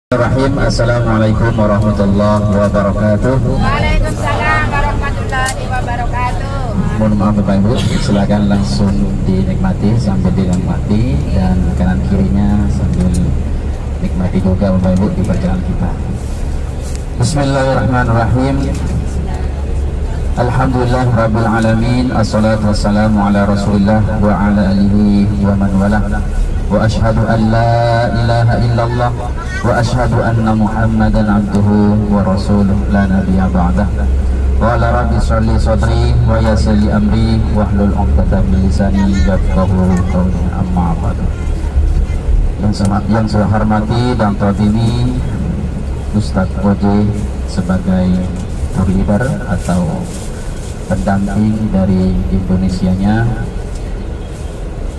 Bismillahirrahmanirrahim. Assalamualaikum warahmatullahi wabarakatuh. Waalaikumsalam warahmatullahi wabarakatuh. Mohon maaf Bapak Ibu, silakan langsung dinikmati sambil dinikmati dan kanan kirinya sambil nikmati juga Bapak Ibu di perjalanan kita. Bismillahirrahmanirrahim. Alhamdulillah rabbil alamin. Assalatu wassalamu ala Rasulillah wa ala alihi wa man wala. Wa ashhadu an la ilaha illallah wa ashhadu anna Muhammadan abduhu wa rasuluh la nabiyya ba'dah. Wa ala rabbi sholli sadri wa yassir li amri wa hlul 'uqdatam min lisani yafqahu qawli. Amma ba'du. Yang saya hormati dan tadhimi Ustaz Oje sebagai tour leader atau pendamping dari Indonesianya.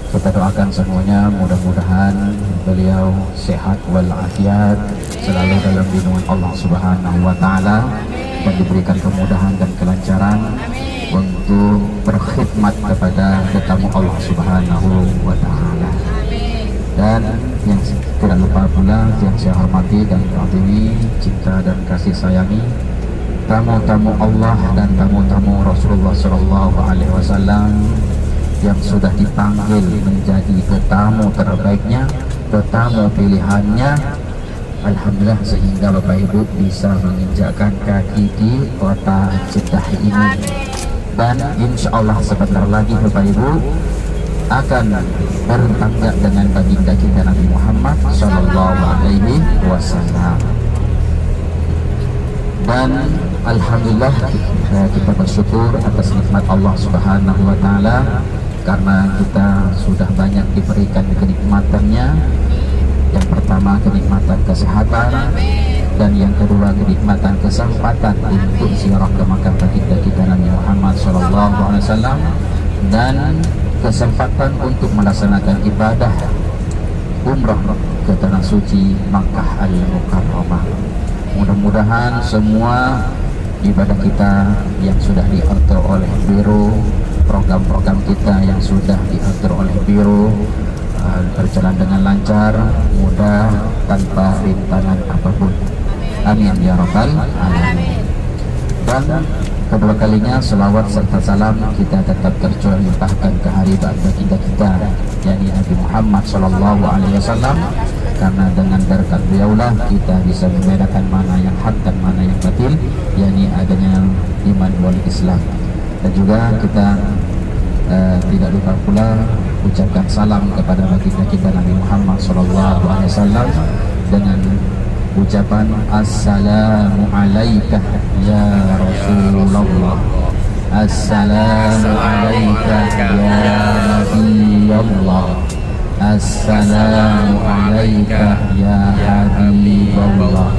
Kita doakan semuanya, mudah-mudahan beliau sehat walafiat, selalu dalam lindungan Allah Subhanahu wa taala, dan diberikan kemudahan dan kelancaran untuk berkhidmat kepada tetamu Allah Subhanahu wa taala. Dan yang tidak lupa pula yang saya hormati dan kagumi, cinta dan kasih sayangi tamu-tamu Allah dan tamu-tamu Rasulullah sallallahu alaihi wasallam yang sudah dipanggil menjadi tetamu terbaiknya, tetamu pilihannya. Alhamdulillah sehingga Bapak Ibu bisa menginjakkan kaki di kota Jeddah ini. Dan insya Allah sebentar lagi Bapak Ibu akan bertangga dengan baginda kita Nabi Muhammad sallallahu alaihi wasallam. Dan alhamdulillah kita bersyukur atas nikmat Allah Subhanahu wa taala, karena kita sudah banyak diberikan kenikmatannya. Yang pertama kenikmatan kesehatan, dan yang kedua kenikmatan kesempatan untuk ziarah ke makam baginda kita Nabi Muhammad SAW, dan kesempatan untuk melaksanakan ibadah umrah ke tanah suci Makkah Al-Mukarramah. Mudah-mudahan semua ibadah kita yang sudah diatur oleh Biro, program-program kita yang sudah diatur oleh Biro berjalan dengan lancar, mudah, tanpa rintangan apapun. Amin ya rabbal alamin. Dan kedua kalinya selawat serta salam kita tetap tercurahkan ke hari baginda kita, yakni Nabi Muhammad sallallahu alaihi wasallam, karena dengan berkat beliaulah kita bisa membedakan mana yang hak dan mana yang batil, yakni adanya iman wal Islam. Dan juga kita tidak lupa pula ucapkan salam kepada baginda kita Nabi Muhammad sallallahu alaihi wasallam dengan ucapan assalamu alayka ya Rasulullah, assalamu alayka ya Nabiyullah, assalamu alayka ya Habibullah,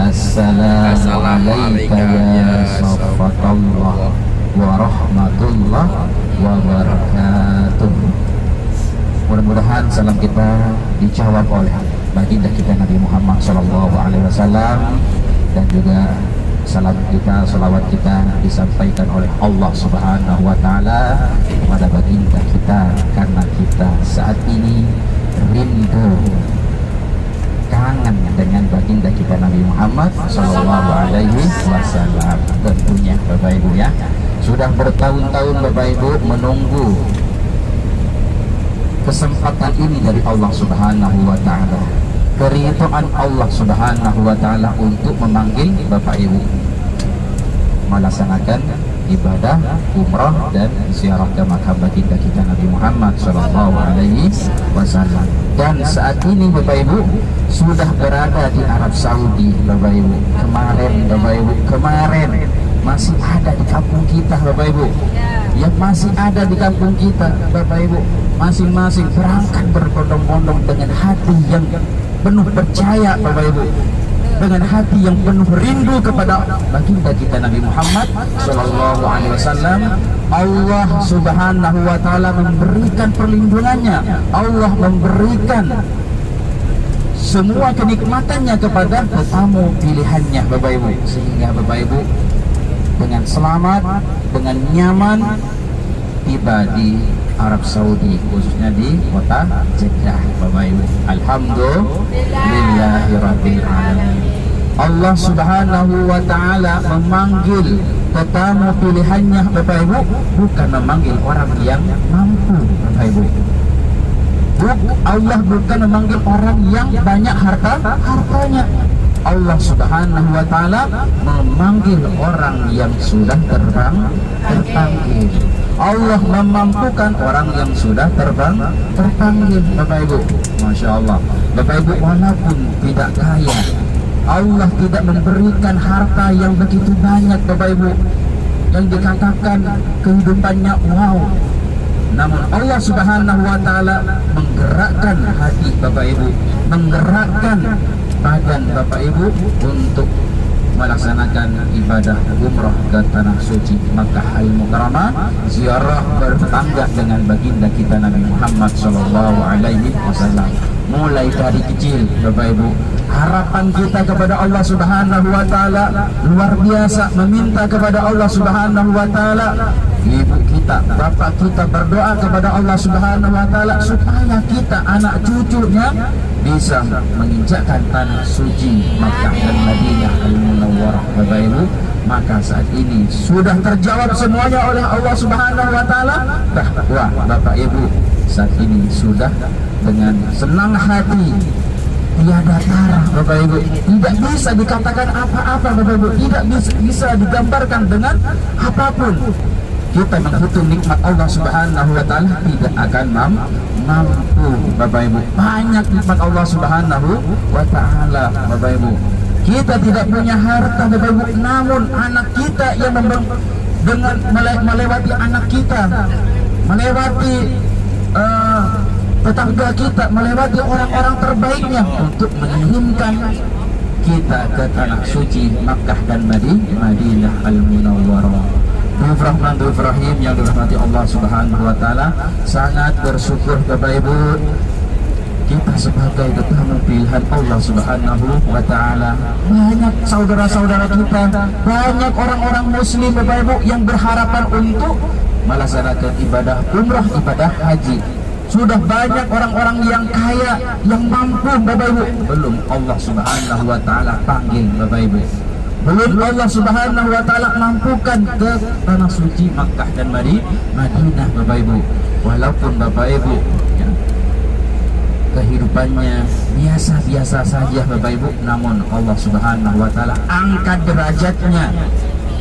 assalamu alayka ya Safatallah wa rahmatullah wa barakatuh. Mudah-mudahan salam kita dijawab oleh baginda kita Nabi Muhammad SAW, dan juga salam kita, salawat kita disampaikan oleh Allah Subhanahu wa taala kepada baginda kita, karena kita saat ini rindu, kangen dengan baginda kita Nabi Muhammad SAW. Tentunya Bapak Ibu ya, sudah bertahun-tahun Bapak Ibu menunggu kesempatan ini dari Allah Subhanahu wa taala, keridhaan Allah Subhanahu wa taala untuk memanggil Bapak Ibu melaksanakan ibadah umrah dan ziarah ke makam baginda kita Nabi Muhammad sallallahu alaihi wasallam. Dan saat ini Bapak Ibu sudah berada di Arab Saudi Bapak Ibu. Kemarin masih ada di kampung kita Bapak Ibu, yang masih ada di kampung kita Bapak Ibu, masing-masing berangkat berbondong-bondong dengan hati yang penuh percaya Bapak Ibu, dengan hati yang penuh rindu kepada baginda kita Nabi Muhammad sallallahu alaihi wasallam. Allah Subhanahu wa taala memberikan perlindungannya, Allah memberikan semua kenikmatannya kepada tetamu pilihannya Bapak Ibu, sehingga Bapak Ibu dengan selamat, dengan nyaman tiba di Arab Saudi, khususnya di kota Jeddah, Bapak Ibu. Alhamdulillahirabbil alamin. Allah Subhanahu wa taala memanggil tetamu pilihannya, Bapak Ibu, bukan memanggil orang yang mampu, Bapak Ibu. Allah bukan memanggil orang yang banyak hartanya. Allah Subhanahu wa taala memanggil orang yang sudah terpanggil. Allah memampukan orang yang sudah terpanggil, Bapak Ibu. Masya Allah, Bapak Ibu, walaupun tidak kaya, Allah tidak memberikan harta yang begitu banyak, Bapak Ibu, yang dikatakan kehidupannya wow. Namun Allah Subhanahu wa taala menggerakkan hati Bapak Ibu, menggerakkan badan Bapak Ibu untuk melaksanakan ibadah umrah ke tanah suci Makkah Al-Mukarramah, ziarah bertetangga dengan baginda kita Nabi Muhammad sallallahu alaihi wasallam. Mulai dari kecil, Bapak Ibu, harapan kita kepada Allah Subhanahu wa taala luar biasa, meminta kepada Allah Subhanahu wa taala. Ibu kita, bapak kita berdoa kepada Allah Subhanahu wa taala supaya kita, anak cucunya, bisa menginjakkan tanah suci Makkah dan Madinah Al-Munawwarah, Bapak Ibu. Maka saat ini sudah terjawab semuanya oleh Allah Subhanahu wa taala, bahwa Bapak Ibu saat ini sudah dengan senang hati, tiada tara, Bapak Ibu, tidak bisa dikatakan apa-apa, Bapak Ibu, tidak bisa digambarkan dengan apapun. Kita menghitung nikmat Allah Subhanahu wa taala tidak akan mampu, Bapak Ibu. Banyak nikmat Allah Subhanahu wa taala, Bapak Ibu. Kita tidak punya harta, Bapak Ibu, namun anak kita yang dengan melewati anak kita, melewati tetangga kita, melewati orang-orang terbaiknya untuk mengirimkan kita ke tanah suci Makkah dan Madinah Al-Munawwarah. Bismillahirrahmanirrahim, yang dirahmati Allah Subhanahu wa taala, sangat bersyukur Bapak Ibu, kita sebagai tetamu pilihan Allah Subhanahu wa taala. Banyak saudara-saudara kita, banyak orang-orang muslim, Bapak Ibu, yang berharapan untuk melaksanakan ibadah umrah, ibadah haji. Sudah banyak orang-orang yang kaya, yang mampu, Bapak Ibu, belum Allah Subhanahu wa taala panggil, Bapak Ibu. Belum Allah Subhanahu wa taala mampukan ke tanah suci Makkah dan Madinah, Bapak Ibu. Walaupun Bapak Ibu, ya, kehidupannya biasa-biasa saja, Bapak Ibu, namun Allah Subhanahu wa taala angkat derajatnya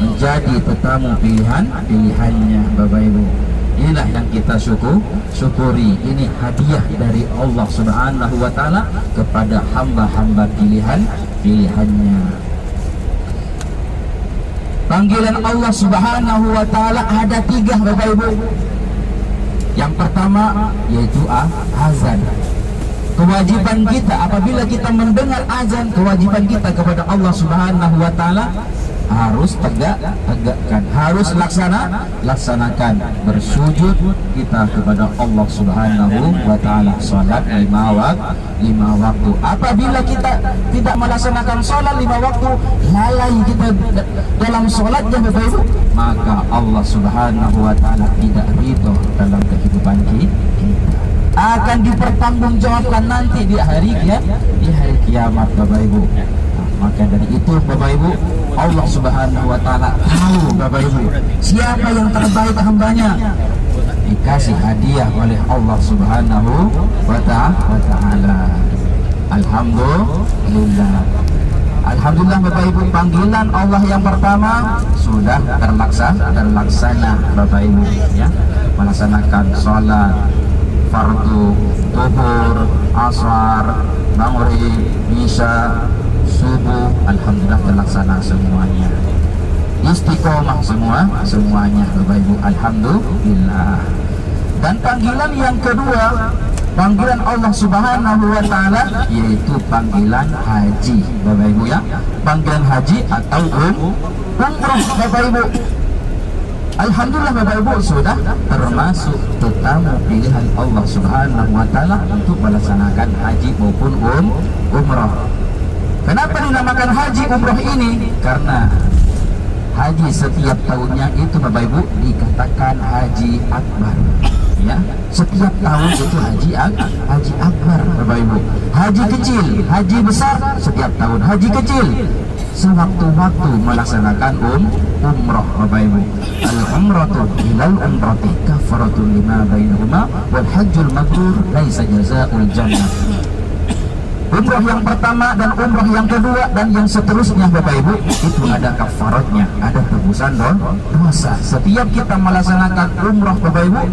menjadi tetamu pilihannya, Bapak Ibu. Inilah yang kita syukuri. Ini hadiah dari Allah Subhanahu wa taala kepada hamba-hamba pilihannya. Panggilan Allah Subhanahu wa taala ada 3, Bapak Ibu. Yang pertama yaitu azan. Kewajiban kita apabila kita mendengar azan, kewajiban kita kepada Allah Subhanahu wa taala harus tegakkan, harus laksanakan. Bersujud kita kepada Allah Subhanahu wa taala, salat 5 waktu. Apabila kita tidak melaksanakan salat 5 waktu, lalai kita dalam salatnya, Bapak Ibu, maka Allah Subhanahu wa taala tidak ridho dalam kehidupan kita. Akan dipertanggungjawabkan nanti di hari kiamat, Bapak Ibu. Maka dari itu, Bapak Ibu, Allah Subhanahu wa taala tahu, Bapak Ibu, siapa yang terbaik hambanya, dikasih hadiah oleh Allah Subhanahu wa taala. Alhamdulillah. Alhamdulillah, Bapak Ibu, panggilan Allah yang pertama sudah terlaksana, Bapak Ibu, ya. Melaksanakan sholat fardu, zuhur, asar, maghrib, isya, subuh, alhamdulillah terlaksana semuanya. Istiqomah semuanya, Bapak Ibu, alhamdulillah. Dan panggilan yang kedua, panggilan Allah Subhanahu wa taala, yaitu panggilan haji, Bapak Ibu, ya. Panggilan haji atau umrah, Bapak Ibu. Alhamdulillah, Bapak Ibu, sudah termasuk tetamu pilihan Allah Subhanahu wa taala untuk melaksanakan haji maupun umrah. Kenapa dinamakan haji umrah ini? Karena haji setiap tahunnya itu Bapak Ibu dikatakan haji akbar. Ya, setiap tahun itu haji akbar Bapak Ibu. Haji kecil, haji besar setiap tahun, haji kecil sewaktu-waktu melaksanakan umroh Bapak Ibu. Al-umratu ilal umrati kafaratun lima bainahuma wal hajjul mabrur laisa jazaa'ul jannah. Umroh yang pertama dan umroh yang kedua dan yang seterusnya Bapak Ibu itu ada kafaratnya, ada tebusan dosa. Setiap kita melaksanakan umroh Bapak Ibu,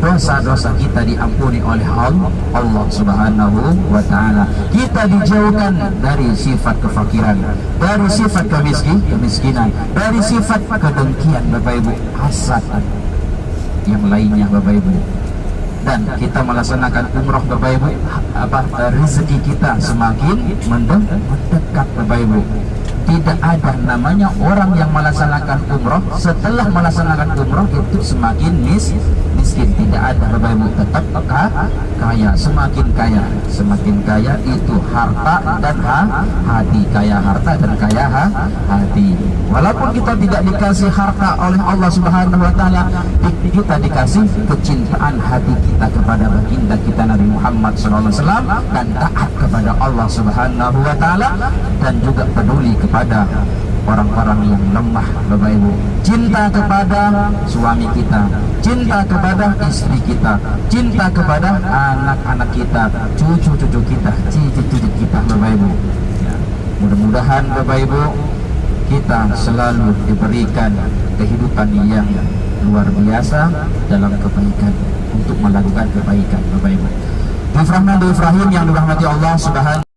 dosa-dosa kita diampuni oleh Allah Subhanahu wa ta'ala. Kita dijauhkan dari sifat kefakiran, dari sifat kemiskinan, dari sifat kedengkian Bapak Ibu, hasad yang lainnya Bapak Ibu. Dan kita melaksanakan umroh Bapak Ibu, rezeki kita semakin mendekat Bapak Ibu. Tidak ada namanya orang yang melaksanakan umroh setelah melaksanakan umroh itu semakin miskin. Tidak ada Bapak Ibu, tetap kaya, semakin kaya itu harta dan hati, kaya harta dan kaya hati. Walaupun kita tidak dikasih harta oleh Allah Subhanahu wa ta'ala, kita dikasih kecintaan hati kita kepada baginda kita Nabi Muhammad SAW dan taat kepada Allah Subhanahu wa ta'ala, dan juga peduli kepada orang-orang yang lemah Bapak Ibu. Cinta kepada suami kita, cinta kepada istri kita, cinta kepada anak-anak kita, cucu-cucu kita, cici-cici kita Bapak Ibu. Ya, mudah-mudahan Bapak Ibu kita selalu diberikan kehidupan yang luar biasa dalam kebaikan, untuk melakukan kebaikan Bapak Ibu. Dufrahman Dufrahim yang dirahmati Allah Subhanahu